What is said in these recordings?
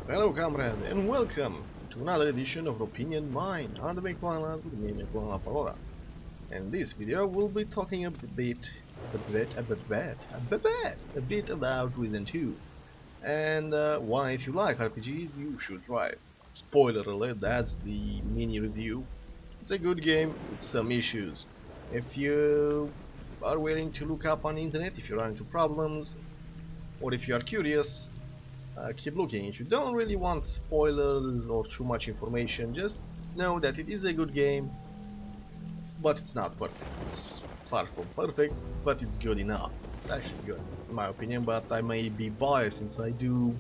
Hello comrade and welcome to another edition of rOpinion Mine on the Big One with me, Palora. In this video we'll be talking a bit about Reason 2 and why if you like RPGs you should try it. Spoiler alert, that's the mini review. It's a good game with some issues. If you are willing to look up on the internet, if you run into problems, or if you are curious, keep looking. If you don't really want spoilers or too much information, just know that it is a good game, but it's not perfect. It's far from perfect, but it's good enough. It's actually good, in my opinion, but I may be biased since I do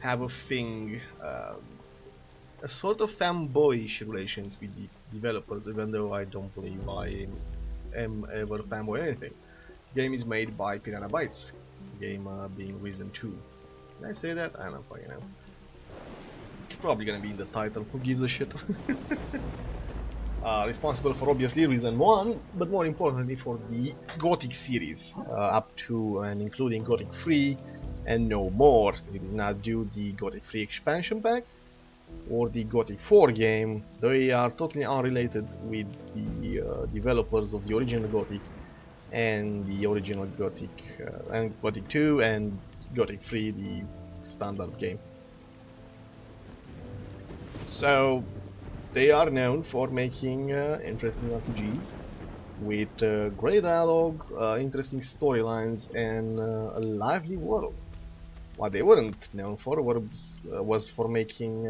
have a thing, a sort of fanboyish relations with the developers, even though I don't believe I am ever fanboy anything. The game is made by Piranha Bytes, the game being Reason 2. Did I say that? I don't fucking know. It's probably gonna be in the title, who gives a shit? Responsible for obviously Reason 1, but more importantly for the Gothic series, up to and including Gothic 3 and no more. It did not do the Gothic 3 expansion pack or the Gothic 4 game. They are totally unrelated with the developers of the original Gothic and the original Gothic and Gothic 2 and Gothic 3, the standard game. So they are known for making interesting RPGs with great dialogue, interesting storylines, and a lively world. What they weren't known for was for making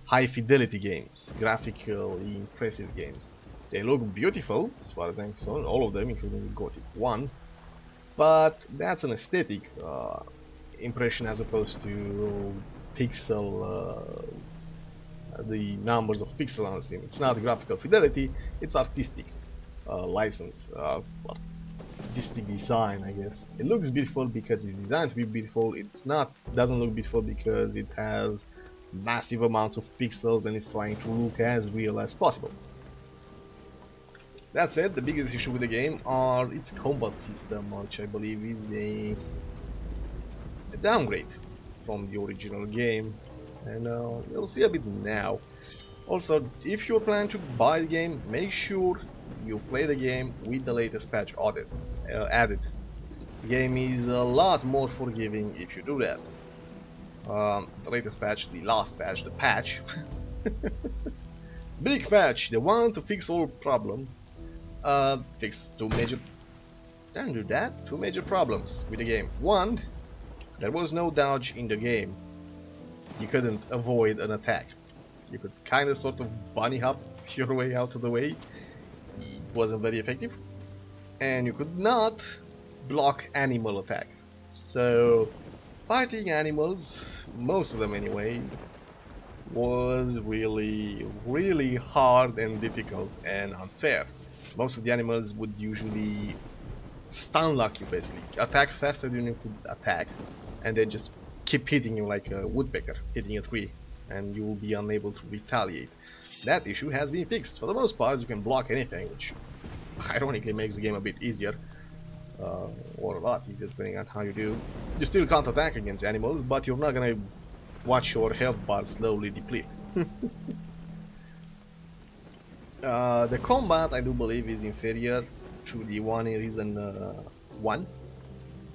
high fidelity games, graphically impressive games. They look beautiful as far as I'm concerned, all of them, including Gothic 1. But that's an aesthetic impression as opposed to pixel, the numbers of pixel on the screen. It's not graphical fidelity, it's artistic license, artistic design, I guess. It looks beautiful because it's designed to be beautiful. Doesn't look beautiful because it has massive amounts of pixels and it's trying to look as real as possible. That said, the biggest issue with the game are its combat system, which I believe is a downgrade from the original game, and you'll see a bit now. Also, if you're planning to buy the game, make sure you play the game with the latest patch added. The game is a lot more forgiving if you do that. The latest patch, the last patch, the patch, big patch, the one to fix all problems. Fixed two major problems with the game. One, there was no dodge in the game. You couldn't avoid an attack. You could kinda sort of bunny hop your way out of the way. It wasn't very effective. And you could not block animal attacks. So fighting animals, most of them anyway, was really hard and difficult and unfair. Most of the animals would usually stun lock you, basically attack faster than you could attack, and then just keep hitting you like a woodpecker hitting a tree, and you will be unable to retaliate. That issue has been fixed. For the most part, you can block anything, which ironically makes the game a bit easier, or a lot easier depending on how you do. You still can't attack against animals, but you're not gonna watch your health bar slowly deplete. The combat, I do believe, is inferior to the one in Reason 1.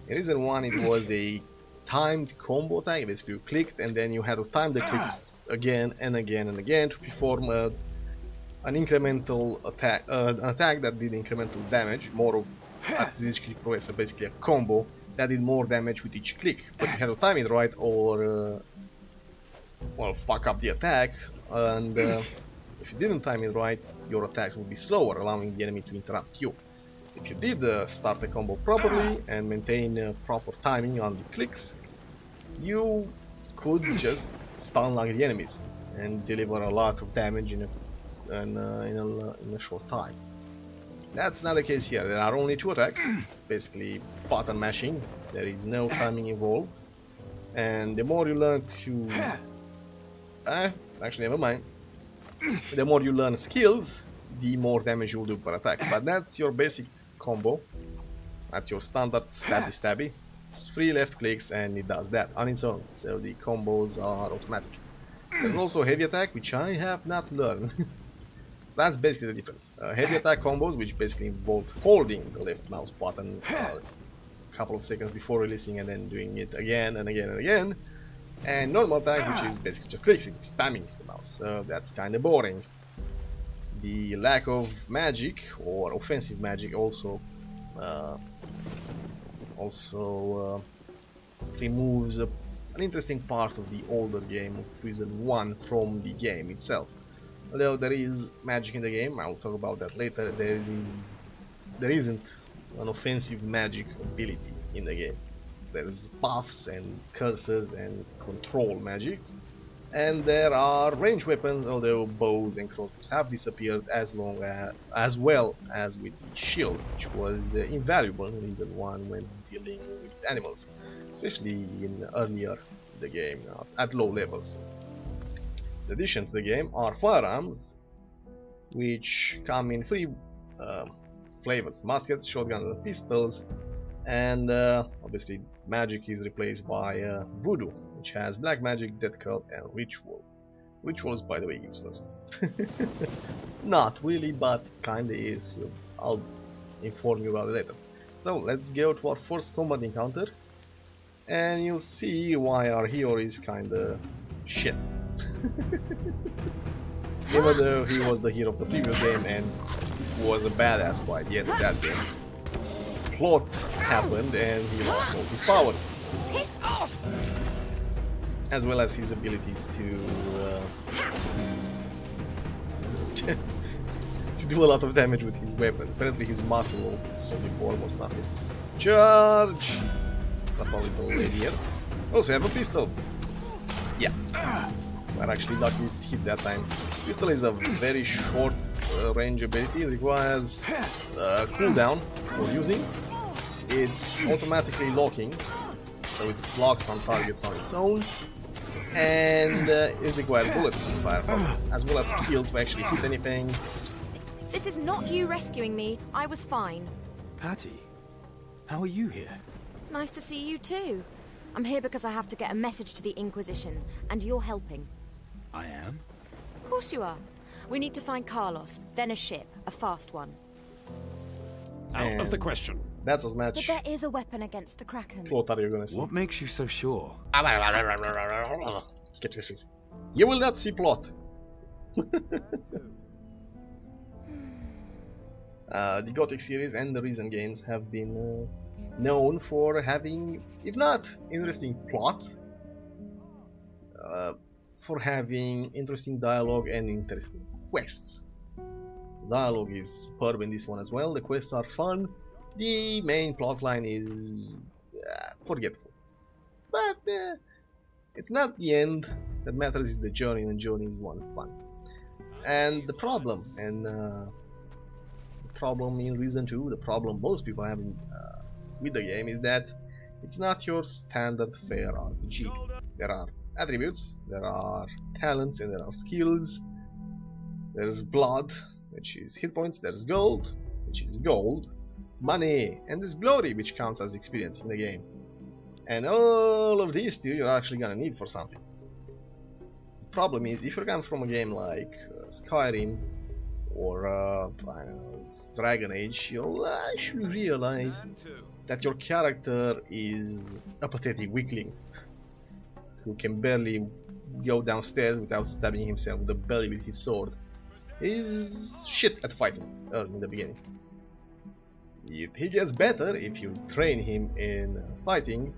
In Reason 1 it was a timed combo attack. Basically you clicked and then you had to time the click again and again and again to perform an incremental attack, an attack that did incremental damage, more of at each click progress, so basically a combo that did more damage with each click. But you had to time it right or well, fuck up the attack, and if you didn't time it right, your attacks would be slower, allowing the enemy to interrupt you. If you did start a combo properly and maintain proper timing on the clicks, you could just stun lock the enemies and deliver a lot of damage in a short time. That's not the case here. There are only two attacks, basically button mashing. There is no timing involved, and the more you learn to actually never mind. The more you learn skills, the more damage you'll do per attack. But that's your basic combo. That's your standard stabby stabby. It's 3 left clicks and it does that on its own, so the combos are automatic. There's also heavy attack, which I have not learned. That's basically the difference. Heavy attack combos, which basically involve holding the left mouse button a couple of seconds before releasing and then doing it again and again and again. And normal attack, which is basically just clicking, spamming the mouse, so that's kinda boring. The lack of magic, or offensive magic, also removes an interesting part of the older game of Reason 1 from the game itself. Although there is magic in the game, I'll talk about that later, there isn't an offensive magic ability in the game. There's buffs and curses and control magic, and there are ranged weapons, although bows and crossbows have disappeared, as well as with the shield, which was invaluable in Reason 1 when dealing with animals, especially earlier in the game, at low levels. In addition to the game are firearms, which come in 3 flavors: muskets, shotguns, and pistols. And obviously magic is replaced by voodoo, which has black magic, death cult, and ritual. Ritual is, by the way, useless. Not really, but kinda is. I'll inform you about it later. So let's go to our first combat encounter, and you'll see why our hero is kinda shit. Even though he was the hero of the previous game and was a badass by the end of that game, plot happened and he lost all his powers, as well as his abilities to do a lot of damage with his weapons. Apparently his muscle will form or something. Charge! Stop a little lady here. Also have a pistol. Yeah, we're actually lucky it hit that time. Pistol is a very short range ability. It requires cooldown for using. It's automatically locking, so it locks on targets on its own, and it requires bullets to fire from, as well as skill to actually hit anything. This is not you rescuing me. I was fine. Patty, how are you here? Nice to see you too. I'm here because I have to get a message to the Inquisition, and you're helping. I am? Of course you are. We need to find Carlos, then a ship, a fast one. Out of the question. That's as much. But there is a weapon against the Kraken. What are you gonna see? What makes you so sure? Skepticism. You will not see plot. The Gothic series and the Reason games have been known for having, if not interesting plots, for having interesting dialogue and interesting quests. Dialogue is superb in this one as well. The quests are fun. The main plotline is forgetful, but it's not the end that matters. Is the journey, and the journey is one fun. And the problem, in Reason 2, the problem most people have with the game is that it's not your standard fare RPG. There are attributes, there are talents, and there are skills. There's blood, which is hit points. There's gold, which is gold, money, and there's glory, which counts as experience in the game. And all of these two you're actually gonna need for something. The problem is, if you come from a game like Skyrim or I don't know, Dragon Age, you'll actually realize that your character is a pathetic weakling who can barely go downstairs without stabbing himself in the belly with his sword. He's shit at fighting in the beginning. He gets better if you train him in fighting,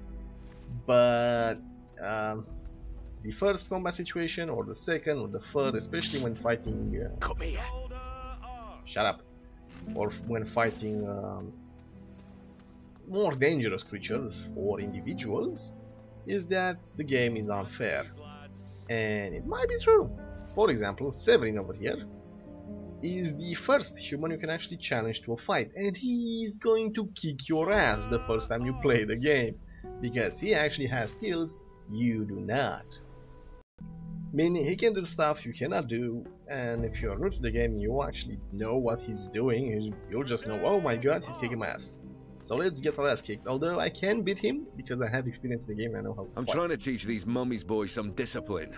but the first combat situation, or the second, or the third, especially when fighting shut up, or when fighting more dangerous creatures or individuals, is that the game is unfair. And it might be true. For example, Severin over here is the first human you can actually challenge to a fight, and he's going to kick your ass the first time you play the game, because he actually has skills you do not. Meaning he can do stuff you cannot do, and if you're new to the game and you actually know what he's doing, you'll just know, oh my god, he's kicking my ass. So let's get our ass kicked. Although I can beat him because I have experience in the game and I know how to I'm fight. trying to teach these mummy's boys some discipline.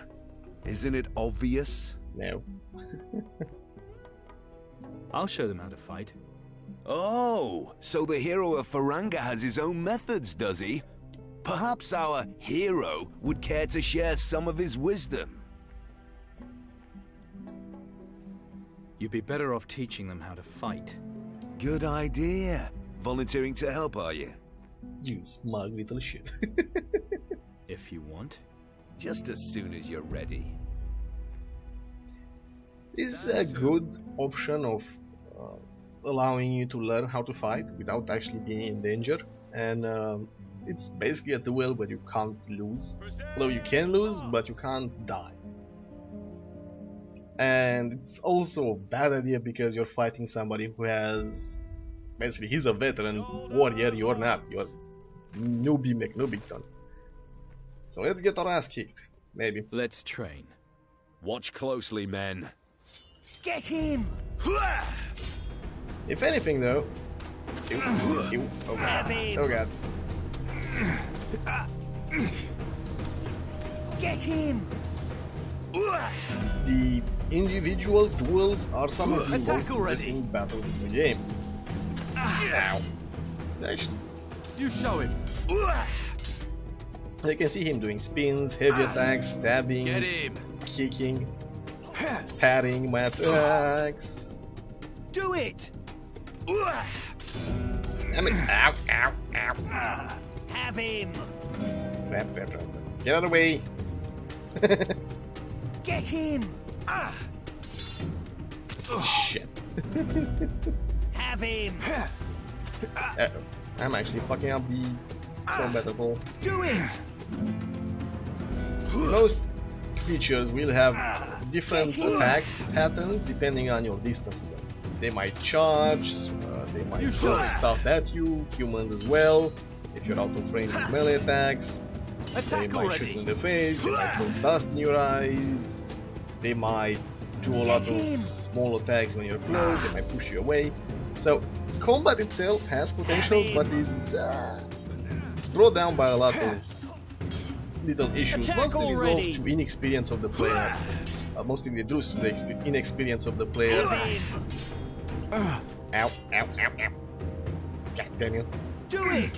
Isn't it obvious? No. I'll show them how to fight. Oh, so the hero of Faranga has his own methods, does he? Perhaps our hero would care to share some of his wisdom. You'd be better off teaching them how to fight. Good idea. Volunteering to help, are you? You smug little shit. If you want. Just as soon as you're ready. This is a good option of allowing you to learn how to fight without actually being in danger, and it's basically a duel where you can't lose. Although you can lose, but you can't die. And it's also a bad idea because you're fighting somebody who has... Basically, he's a veteran warrior, you're not. You're newbie McNubington. So let's get our ass kicked, maybe. Let's train. Watch closely, men. Get him! If anything, though... oh god. Oh god. Get him! The individual duels are some of the Attack most already. interesting battles in the game. Ow. Actually, You show him. you can see him doing spins, heavy attacks, stabbing, Get him! kicking, parrying my attacks. Do it! Damn it. Ow, ow, ow. Have him! Crap, crap, crap. Get out of the way. Get him! Shit. Have him! Uh-oh. I'm actually fucking up the combat at all. Do it! Most creatures will have different attack patterns depending on your distance. They might charge, they might throw stuff at you, humans as well, if you're out of range with melee attacks. They Attack might shoot already! you in the face, they might throw dust in your eyes, they might do a lot of small attacks when you're close, they might push you away. So, combat itself has potential, but it's brought down by a lot of little issues, Attack mostly already! resolved to inexperience of the player. Mostly reduced to the inexperience of the player. Have him! Ow, ow, ow, ow. God damn it. Do it!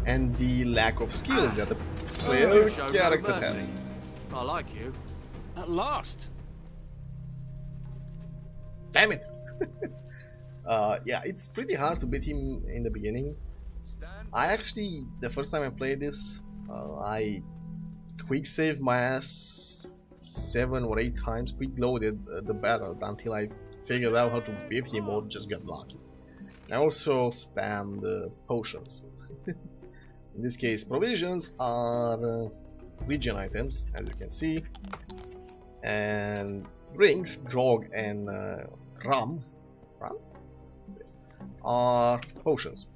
And the lack of skills that the player show no character mercy. has. I like you. At last! Damn it! Yeah, it's pretty hard to beat him in the beginning. I actually, the first time I played this, I quick saved my ass 7 or 8 times, quick loaded the battle until I figured out how to beat him or just got lucky. I also spammed potions. In this case, provisions are region items, as you can see, and rings, grog, and rum yes, are potions,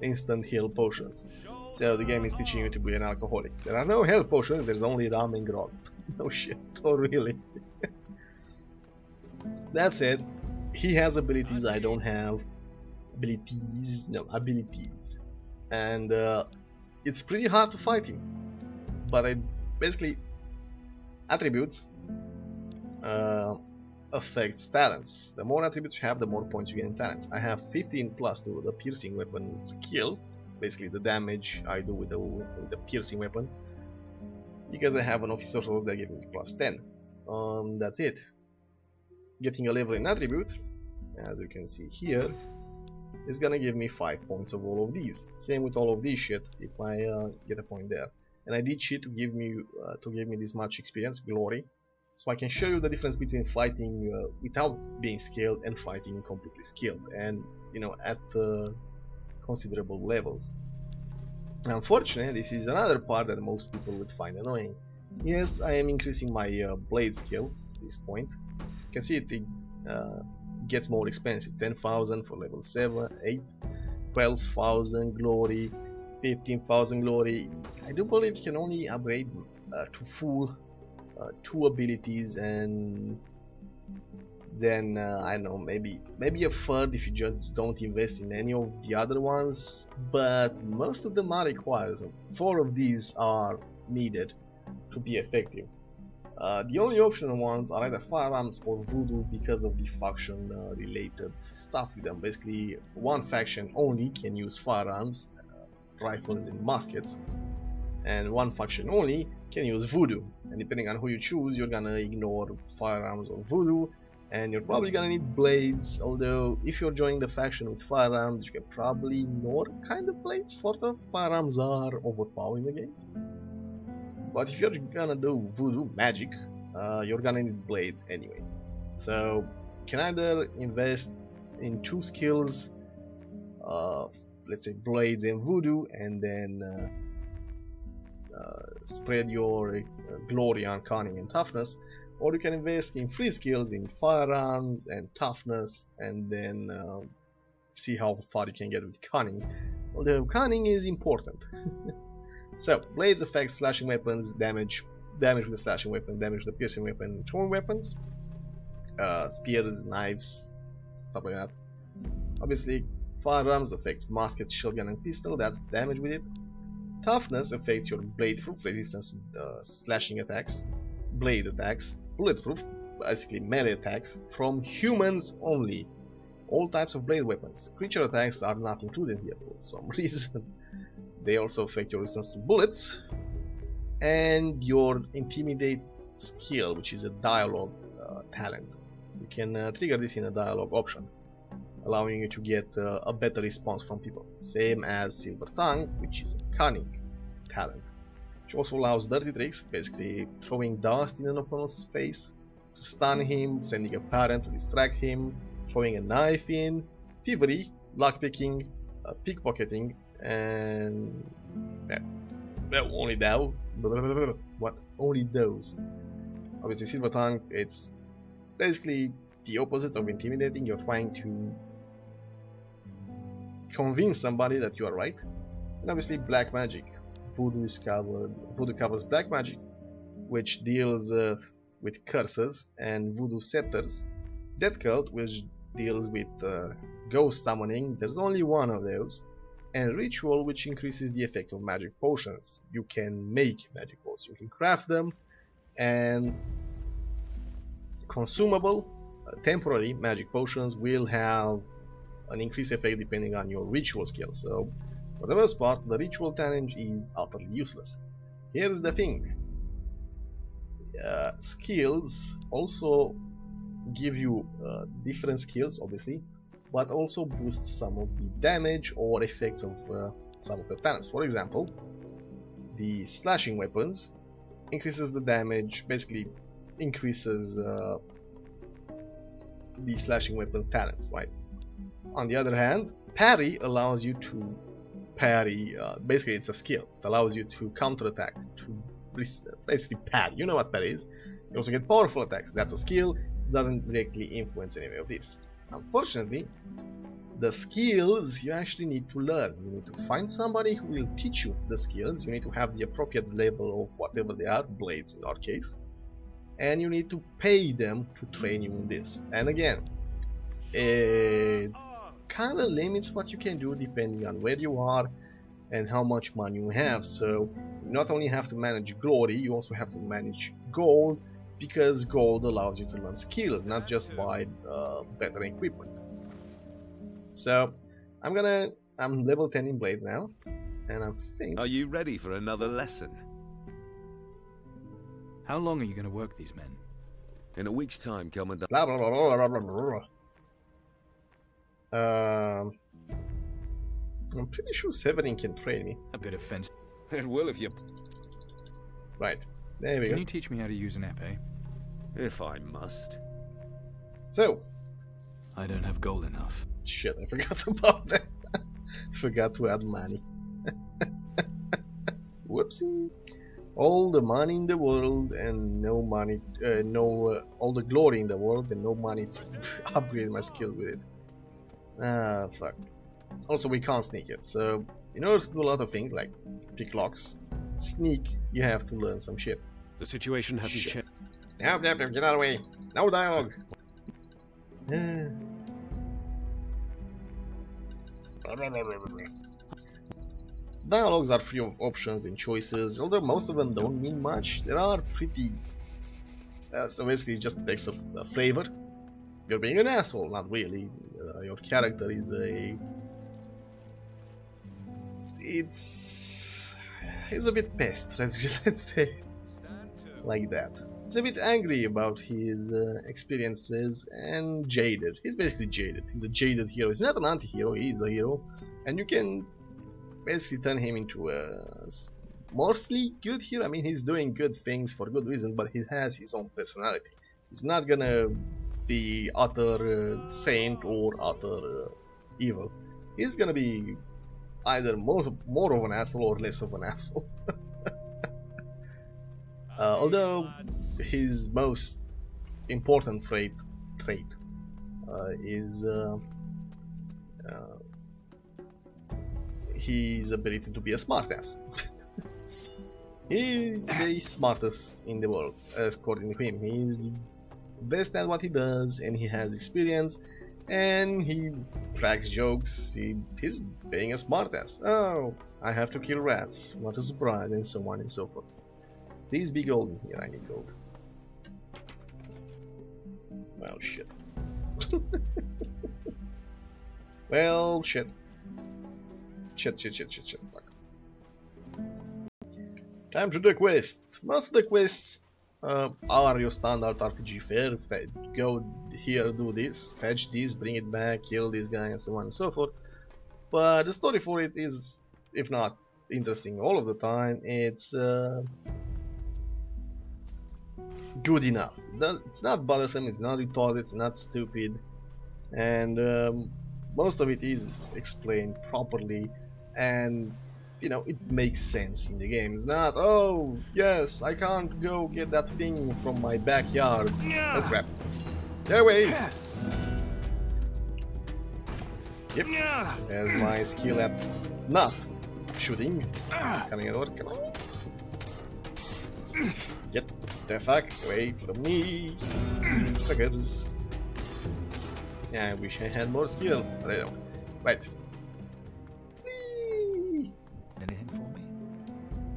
instant heal potions. So the game is teaching you to be an alcoholic. There are no health potions, there's only rum and grog. No shit, oh really. That said, he has abilities I don't have. Abilities. And it's pretty hard to fight him. But I basically attributes affects talents. The more attributes you have, the more points you get in talents. I have 15 plus to the piercing weapon skill, basically the damage I do with the piercing weapon, because I have an officer sword that gives me plus 10. That's it. Getting a level in attribute, as you can see here, is gonna give me 5 points of all of these. Same with all of these shit if I get a point there. And I did shit to give me this much experience, glory, so I can show you the difference between fighting without being skilled and fighting completely skilled, and you know, at considerable levels. Unfortunately, this is another part that most people would find annoying. Yes, I am increasing my blade skill at this point. You can see it gets more expensive. 10,000 for level 7, 8, 12,000 glory, 15,000 glory. I do believe you can only upgrade to full 2 abilities and then I don't know, maybe a third if you just don't invest in any of the other ones, but most of them are required, so 4 of these are needed to be effective. The only optional ones are either firearms or voodoo because of the faction related stuff with them. Basically, one faction only can use firearms, rifles and muskets, and one faction only can use voodoo, and depending on who you choose, you're gonna ignore firearms or voodoo, and you're probably gonna need blades, although if you're joining the faction with firearms, you can probably ignore kind of blades, sort of. Firearms are overpowering the game. But if you're gonna do voodoo magic, you're gonna need blades anyway. So you can either invest in 2 skills, let's say blades and voodoo, and then spread your glory on cunning and toughness, or you can invest in 3 skills in firearms and toughness, and then see how far you can get with cunning, although cunning is important. So, blades affect slashing weapons, damage with the slashing weapon, damage with the piercing weapon, throwing weapons, spears, knives, stuff like that. Obviously, firearms affects musket, shotgun and pistol, that's damage with it. Toughness affects your blade proof, resistance to slashing attacks, blade attacks, bulletproof, basically melee attacks, from humans only. All types of blade weapons. Creature attacks are not included here for some reason. They also affect your resistance to bullets, and your intimidate skill, which is a dialogue talent. You can trigger this in a dialogue option, allowing you to get a better response from people. Same as Silver Tongue, which is a cunning talent, which also allows dirty tricks, basically throwing dust in an opponent's face to stun him, sending a parent to distract him, throwing a knife in, thievery, lockpicking, pickpocketing, and only thou. What? Only those. Obviously, Silver Tongue, it's basically the opposite of intimidating. You're trying to convince somebody that you are right. And obviously, black magic. Voodoo covers black magic, which deals with curses, and voodoo scepters. Death Cult, which deals with ghost summoning. There's only one of those. And ritual, which increases the effect of magic potions. You can make magic potions, you can craft them, and consumable, temporary magic potions will have an increased effect depending on your ritual skill. So, for the most part, the ritual talent is utterly useless. Here's the thing: skills also give you different skills, obviously, but also boost some of the damage or effects of some of the talents. For example, the slashing weapons increases the damage, basically increases the slashing weapons talents, right? On the other hand, parry allows you to parry, basically it's a skill. It allows you to counterattack, to basically parry. You know what parry is. You also get powerful attacks. That's a skill, doesn't directly influence any of this. Unfortunately, the skills you actually need to learn. You need to find somebody who will teach you the skills. You need to have the appropriate level of whatever they are, blades in our case, and you need to pay them to train you in this. And again, it kind of limits what you can do depending on where you are and how much money you have. So you not only have to manage glory, you also have to manage gold, because gold allows you to learn skills, not just buy better equipment. So I'm level 10 in blades now, and I think... Are you ready for another lesson? How long are you going to work these men? In a week's time, Commandant. Blah, blah, blah, blah, blah, blah, blah. I'm pretty sure Severin can train me. A bit of fence. It will if you... Right, there we go. Can you teach me how to use an epee? If I must. So, I don't have gold enough. shit, I forgot about that. Forgot to add money. Whoopsie. All the money in the world and no money, all the glory in the world and no money to upgrade my skills with it. Ah, fuck. Also, we can't sneak it, so in order to do a lot of things like pick locks, sneak, you have to learn some shit. The situation hasn't changed. Yep, get out of the way. No dialogue. Dialogues are free of options and choices, although most of them don't mean much. There are pretty... so basically it just takes a flavor. You're being an asshole, not really. Your character is a... It's a bit pissed, let's say like that. He's a bit angry about his experiences and jaded. He's basically jaded. He's a jaded hero. He's not an anti-hero, he's a hero. And you can basically turn him into a mostly good hero. I mean, he's doing good things for good reason, but he has his own personality. He's not gonna be utter saint or utter evil. He's gonna be either more of an asshole or less of an asshole. Although his most important trait is his ability to be a smartass. He's the smartest in the world, according to him. He's the best at what he does, and he has experience, and he cracks jokes. He's being a smartass. Oh, I have to kill rats. What a surprise, and so on and so forth. Please be golden here. I need gold. Well, shit. Well, shit. Shit, fuck. Time to the quest. Most of the quests are your standard RPG fare. Go here, do this, fetch this, bring it back, kill this guy, and so on and so forth. But the story for it is, if not interesting all of the time, it's good enough. It's not bothersome, it's not retarded, it's not stupid, and most of it is explained properly, and you know, it makes sense in the game. It's not, oh yes, I can't go get that thing from my backyard. Oh crap. Get away! Yep, there's my skill at not shooting. Coming over, come on. Get the fuck away from me, fuckers. Yeah, I wish I had more skill, but I don't. Right. Whee! Anything for me?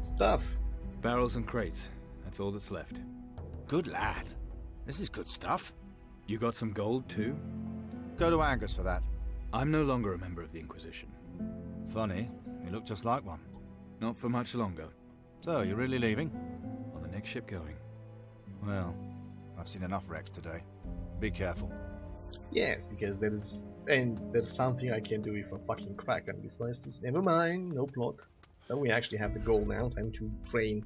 Stuff. Barrels and crates. That's all that's left. Good lad. This is good stuff. You got some gold too? Go to Angus for that. I'm no longer a member of the Inquisition. Funny, you look just like one. Not for much longer. So, you're really leaving? On the next ship going. Well, I've seen enough wrecks today. Be careful. Yes, because there's something I can do with a fucking crack on this list. Never mind, no plot. So we actually have the goal now, time to train.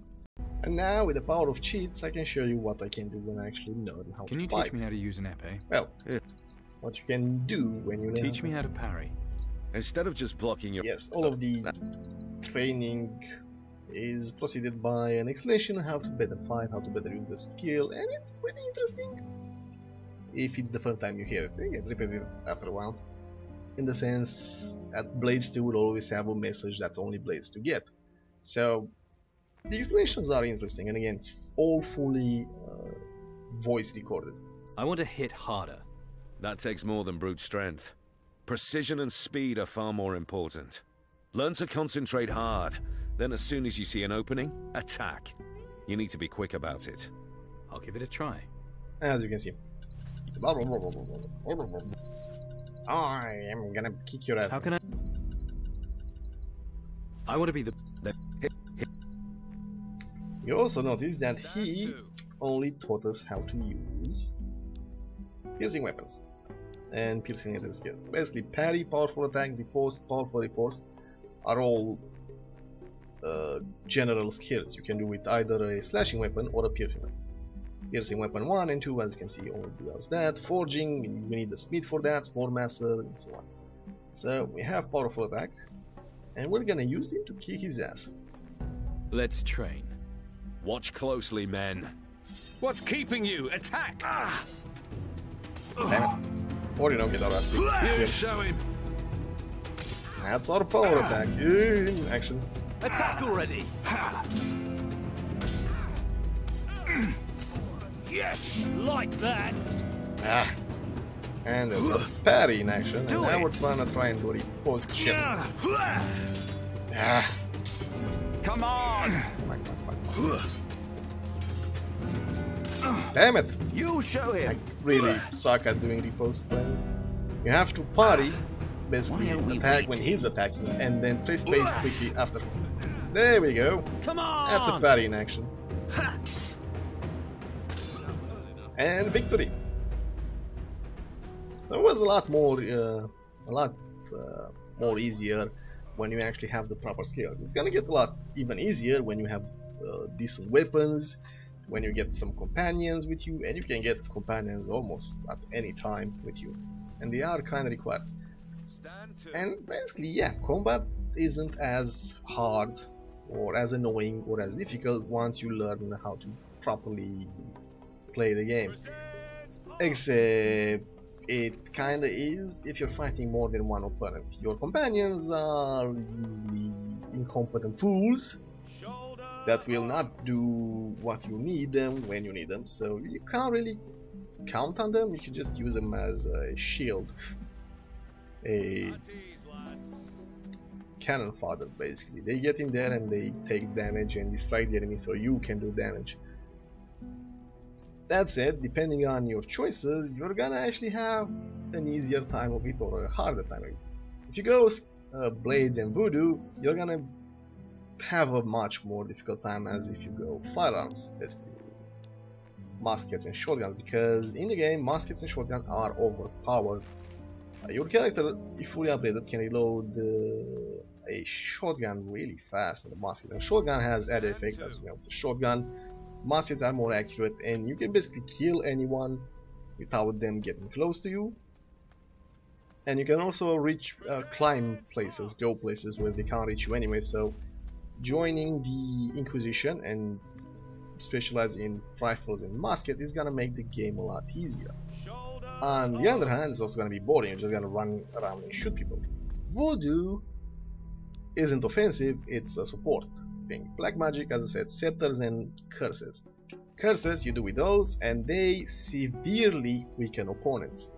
And now, with the power of cheats, I can show you what I can do when I actually learn how to fight. Can you teach me how to use an epee? Well, what you can do when you learn... Teach me how to parry. Instead of just blocking your... Yes, all of the training is preceded by an explanation on how to better fight, how to better use the skill, and it's pretty interesting. If it's the first time you hear it, it gets repetitive after a while. In the sense that Blades 2 will always have a message that only Blades 2 get. So, the explanations are interesting, and again, it's all fully voice recorded. I want to hit harder. That takes more than brute strength. Precision and speed are far more important. Learn to concentrate hard, then as soon as you see an opening, attack. You need to be quick about it. I'll give it a try. As you can see. I am gonna kick your ass. How can I want to be the... You also notice that he only taught us how to use piercing weapons and piercing other skills. Basically, parry, powerful attack, riposte, powerful riposte are all general skills you can do with either a slashing weapon or a piercing weapon. Piercing weapon 1 and 2, as you can see, only does that. Forging, we need the speed for that, Spore Master, and so on. So we have powerful attack, and we're gonna use him to kick his ass. Let's train. Watch closely, men. What's keeping you? Attack! Damn it. Or you don't get our ass kicked. Show him. That's our power attack in action. Attack already! Yes, like that. Ah. And there's a parry in action, and now we're trying to riposte shit. Ah. Come on! Damn it! You show I him. really suck at doing riposte playing. You have to parry, basically Why are we attack when waiting? he's attacking, and then press space quickly after. There we go. Come on! That's a parry in action. And victory. It was a lot more easier when you actually have the proper skills. It's gonna get a lot even easier when you have decent weapons, when you get some companions with you, and you can get companions almost at any time with you, and they are kind of required. And basically, yeah, combat isn't as hard or as annoying or as difficult once you learn how to properly play the game. Except it kinda is if you're fighting more than one opponent. Your companions are usually incompetent fools that will not do what you need them when you need them, so you can't really count on them. You can just use them as a shield, a cannon fodder basically. They get in there and they take damage and distract the enemy so you can do damage. That said, depending on your choices, you're gonna actually have an easier time of it or a harder time of it. If you go blades and voodoo, you're gonna have a much more difficult time as if you go firearms, basically muskets and shotguns, because in the game muskets and shotguns are overpowered. Your character, if fully upgraded, can reload a shotgun really fast than the musket. And shotgun has added effect as well. It's a shotgun. Muskets are more accurate, and you can basically kill anyone without them getting close to you. And you can also reach, climb places, go places where they can't reach you anyway. So joining the Inquisition and specializing in rifles and muskets is gonna make the game a lot easier. On the other hand, it's also gonna be boring. You're just gonna run around and shoot people. Voodoo isn't offensive; it's a support thing. Black magic, as I said, scepters and curses. Curses you do with those, and they severely weaken opponents.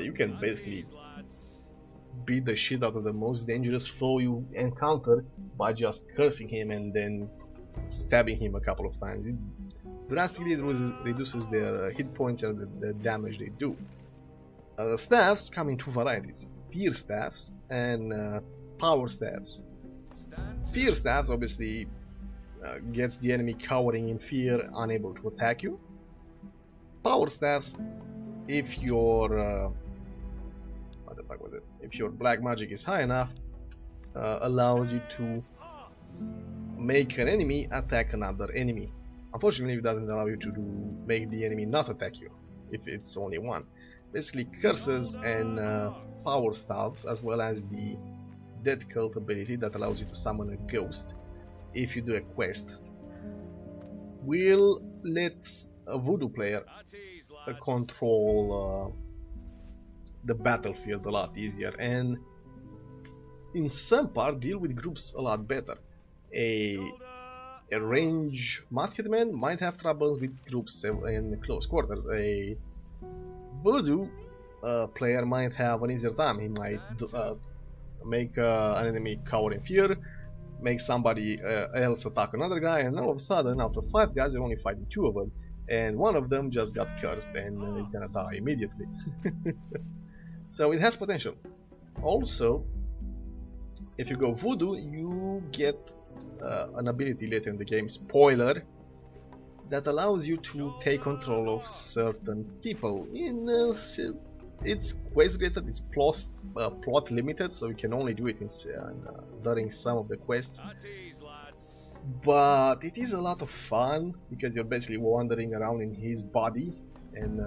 You can basically beat the shit out of the most dangerous foe you encounter by just cursing him and then stabbing him a couple of times. It drastically reduces their hit points and the damage they do. Staffs come in two varieties: fear staffs and power staffs. Fear staffs obviously gets the enemy cowering in fear, unable to attack you. Power staffs, if your if your black magic is high enough, allows you to make an enemy attack another enemy. Unfortunately, it doesn't allow you to make the enemy not attack you if it's only one. Basically, curses and power staffs, as well as the death cult ability that allows you to summon a ghost if you do a quest, will let a voodoo player control the battlefield a lot easier, and in some part deal with groups a lot better. A range musketman might have troubles with groups in close quarters. A voodoo player might have an easier time. He might make an enemy cower in fear, make somebody else attack another guy, and all of a sudden, after 5 guys, you're only fighting 2 of them, and one of them just got cursed and he's gonna die immediately. So it has potential. Also, if you go voodoo, you get an ability later in the game, spoiler, that allows you to take control of certain people. It's quest related, it's plot limited, so you can only do it during some of the quests. But it is a lot of fun because you're basically wandering around in his body and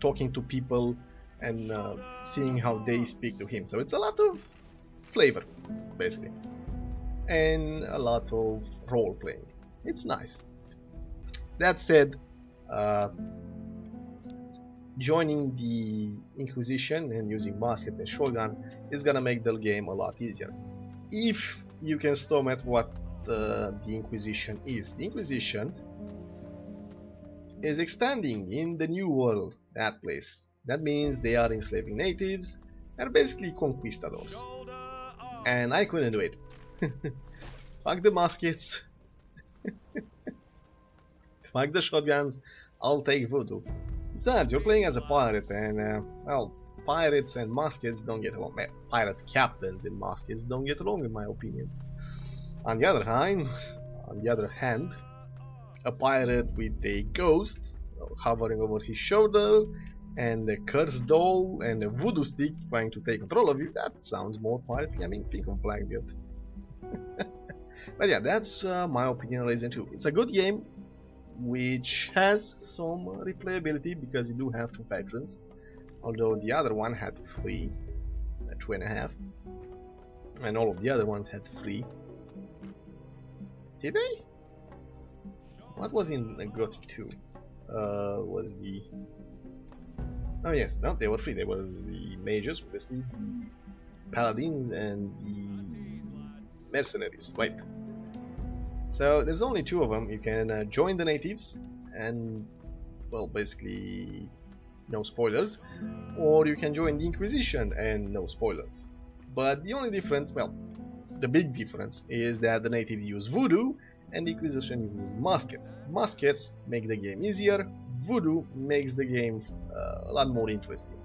talking to people and seeing how they speak to him. So it's a lot of flavor, basically, and a lot of role playing. It's nice. That said, joining the Inquisition and using musket and shotgun is gonna make the game a lot easier, if you can stomach what the Inquisition is. The Inquisition is expanding in the New World, that place. That means they are enslaving natives. They're basically conquistadors. And I couldn't do it. Fuck the muskets. Fuck the shotguns. I'll take voodoo. Besides, you're playing as a pirate and, well, pirates and muskets don't get along. Pirate captains and muskets don't get along, in my opinion. On the other hand, a pirate with a ghost hovering over his shoulder and a cursed doll and a voodoo stick trying to take control of you, that sounds more piratey. I mean, think of Blackbeard. But yeah, that's my opinion on Resident Evil 2. It's a good game, which has some replayability because you do have 2 veterans, although the other one had 3, 2.5, and all of the other ones had 3. Did they? What was in Gothic 2? Was the... Oh yes, no, they were 3. There was the mages, obviously, the paladins, and the mercenaries, right? So there's only 2 of them. You can join the natives and, well, basically no spoilers, or you can join the Inquisition and no spoilers. But the only difference, well, the big difference is that the natives use voodoo and the Inquisition uses muskets. Muskets make the game easier, voodoo makes the game a lot more interesting.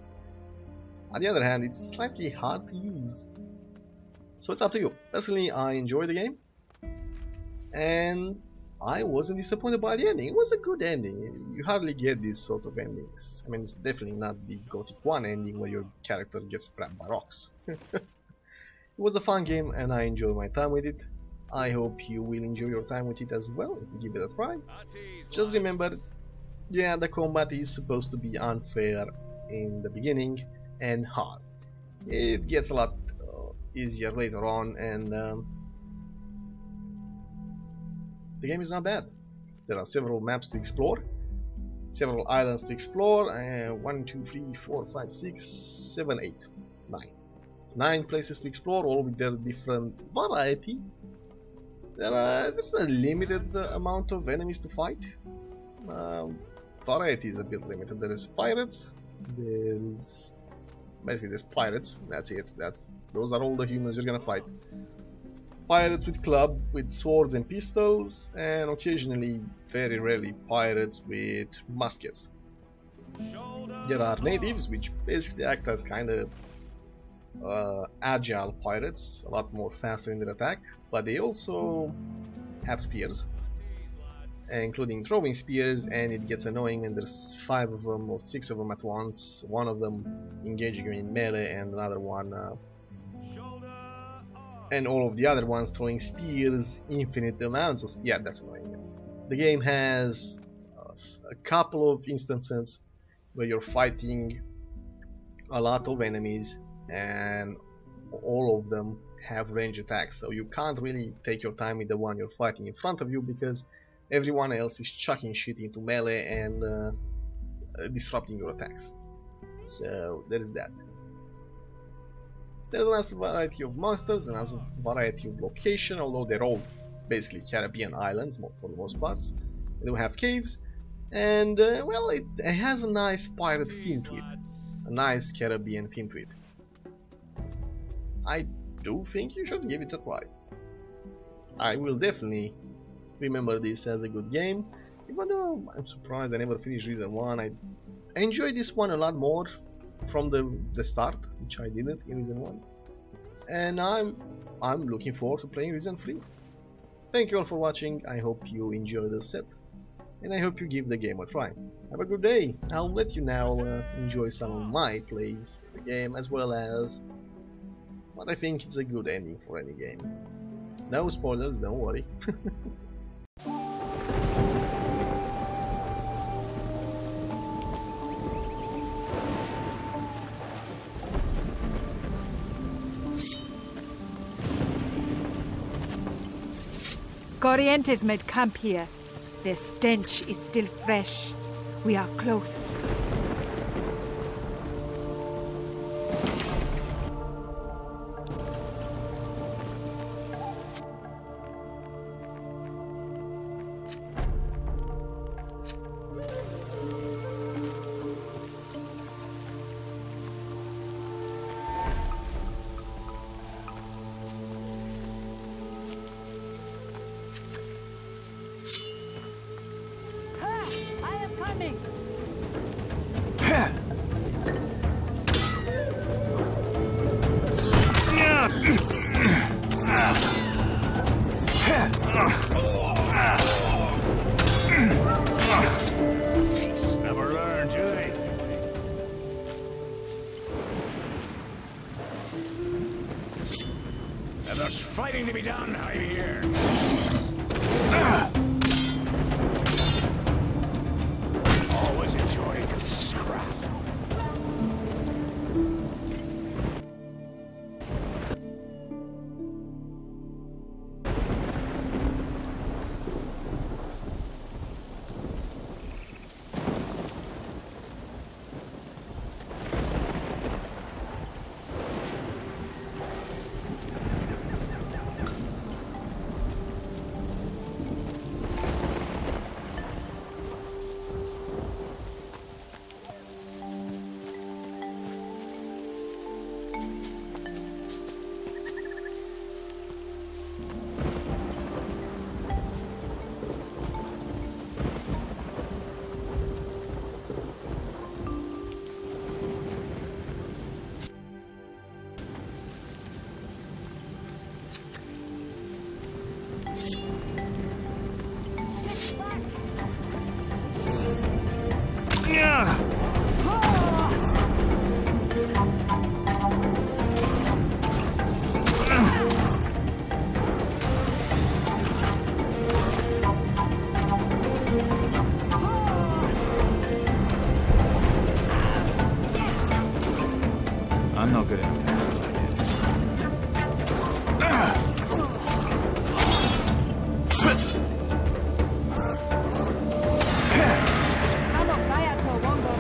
On the other hand, it's slightly hard to use. So it's up to you. Personally, I enjoy the game, and I wasn't disappointed by the ending. It was a good ending. You hardly get these sort of endings. I mean, it's definitely not the Gothic 1 ending where your character gets trapped by rocks. It was a fun game and I enjoyed my time with it. I hope you will enjoy your time with it as well if you give it a try. Just remember, yeah, the combat is supposed to be unfair in the beginning and hard. It gets a lot easier later on, and the game is not bad. There are several maps to explore, several islands to explore, 1, 2, 3, 4, 5, 6, 7, 8, 9. 9 places to explore, all with their different variety. There's a limited amount of enemies to fight. Variety is a bit limited. There is pirates, there's pirates, that's it. Those are all the humans you're gonna fight. Pirates with club, with swords and pistols, and occasionally, very rarely, pirates with muskets. There are natives, which basically act as kind of agile pirates, a lot more faster in their attack, but they also have spears, including throwing spears, and it gets annoying when there's 5 of them or 6 of them at once, one of them engaging you in melee and another one and all of the other ones throwing spears, infinite amounts of spears. Yeah, that's annoying. The game has a couple of instances where you're fighting a lot of enemies and all of them have range attacks, so you can't really take your time with the one you're fighting in front of you because everyone else is chucking shit into melee and disrupting your attacks. So there is that. There's a nice variety of monsters, a nice variety of location, although they're all basically Caribbean islands for the most part. They do have caves, and well, it has a nice pirate theme to it, a nice Caribbean theme to it. I do think you should give it a try. I will definitely remember this as a good game, even though I'm surprised I never finished Reason 1. I enjoyed this one a lot more from the start, which I didn't in Reason 1, and I'm looking forward to playing Reason 3. Thank you all for watching. I hope you enjoy the set, and I hope you give the game a try. Have a good day. I'll let you now enjoy some of my plays of the game, as well as what I think is a good ending for any game. No spoilers, don't worry. Corrientes made camp here. Their stench is still fresh. We are close. Never learn, do they? And there's fighting to be done, I hear. Always enjoy a good scrap. I'm not good enough to handle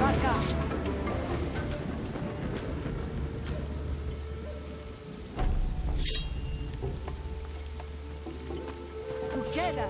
like this. Together.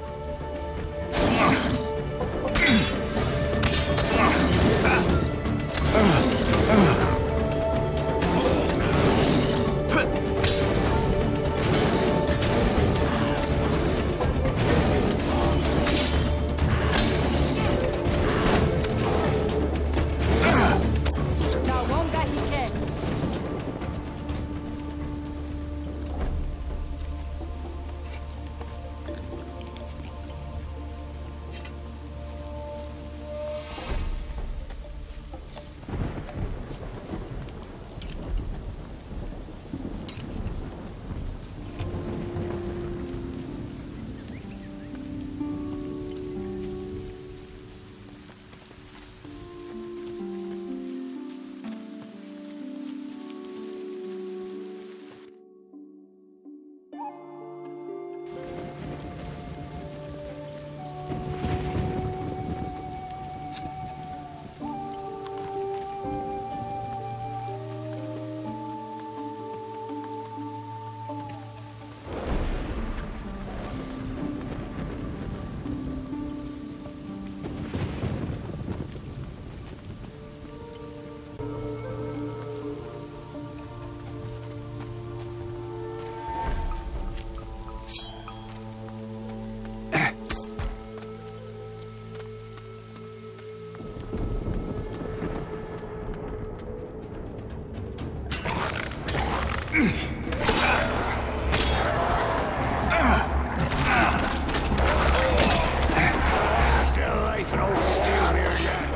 Still life and old steel here yet.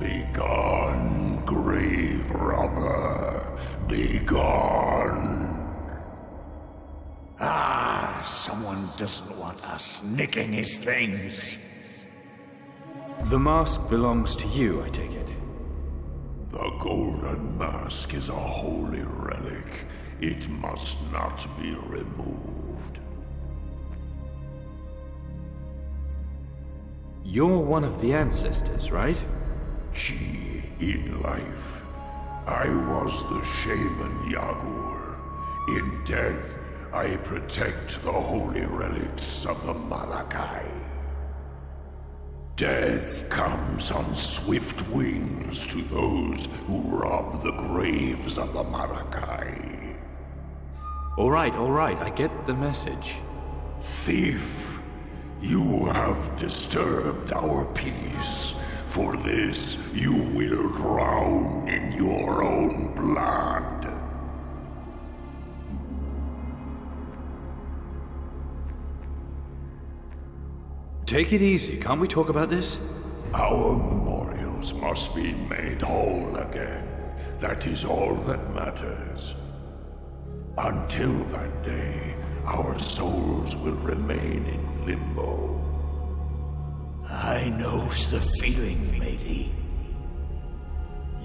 Begone, grave robber, begone. Ah, someone doesn't want us nicking his things. The mask belongs to you, I take it. The golden mask is a holy relic. It must not be removed. You're one of the ancestors, right? She, in life, I was the shaman Yagur. In death, I protect the holy relics of the Malakai. Death comes on swift wings to those who rob the graves of the Marakai. All right, I get the message. Thief, you have disturbed our peace. For this, you will drown in your own blood. Take it easy, can't we talk about this? Our memorials must be made whole again. That is all that matters. Until that day, our souls will remain in limbo. I knows the feeling, matey.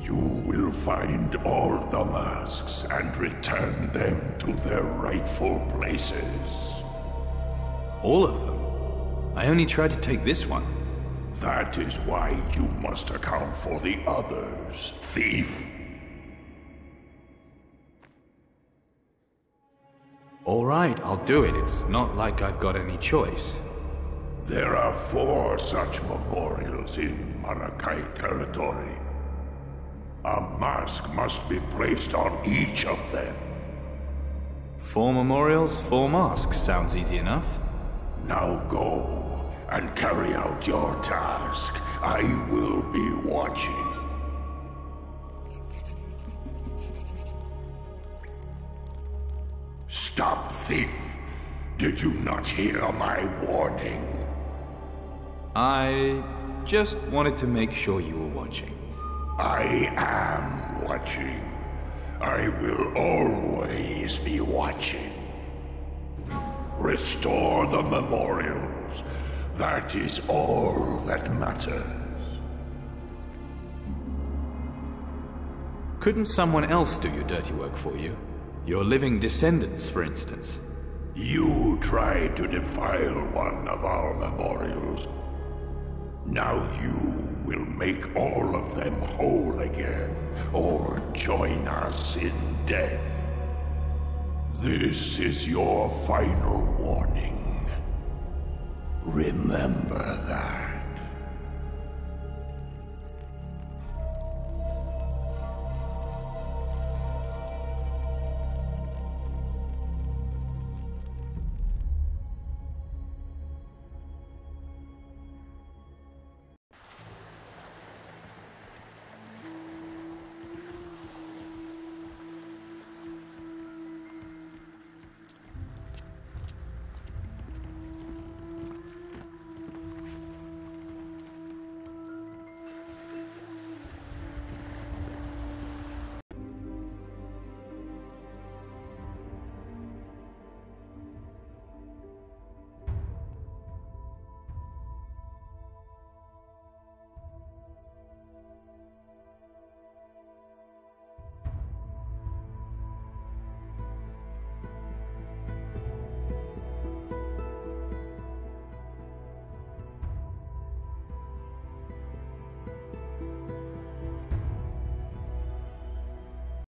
You will find all the masks and return them to their rightful places. All of them? I only tried to take this one. That is why you must account for the others, thief. All right, I'll do it. It's not like I've got any choice. There are 4 such memorials in Marakai territory. A mask must be placed on each of them. 4 memorials, 4 masks. Sounds easy enough. Now go and carry out your task. I will be watching. Stop, thief! Did you not hear my warning? I just wanted to make sure you were watching. I am watching. I will always be watching. Restore the memorials. That is all that matters. Couldn't someone else do your dirty work for you? Your living descendants, for instance. You tried to defile one of our memorials. Now you will make all of them whole again, or join us in death. This is your final warning. Remember that.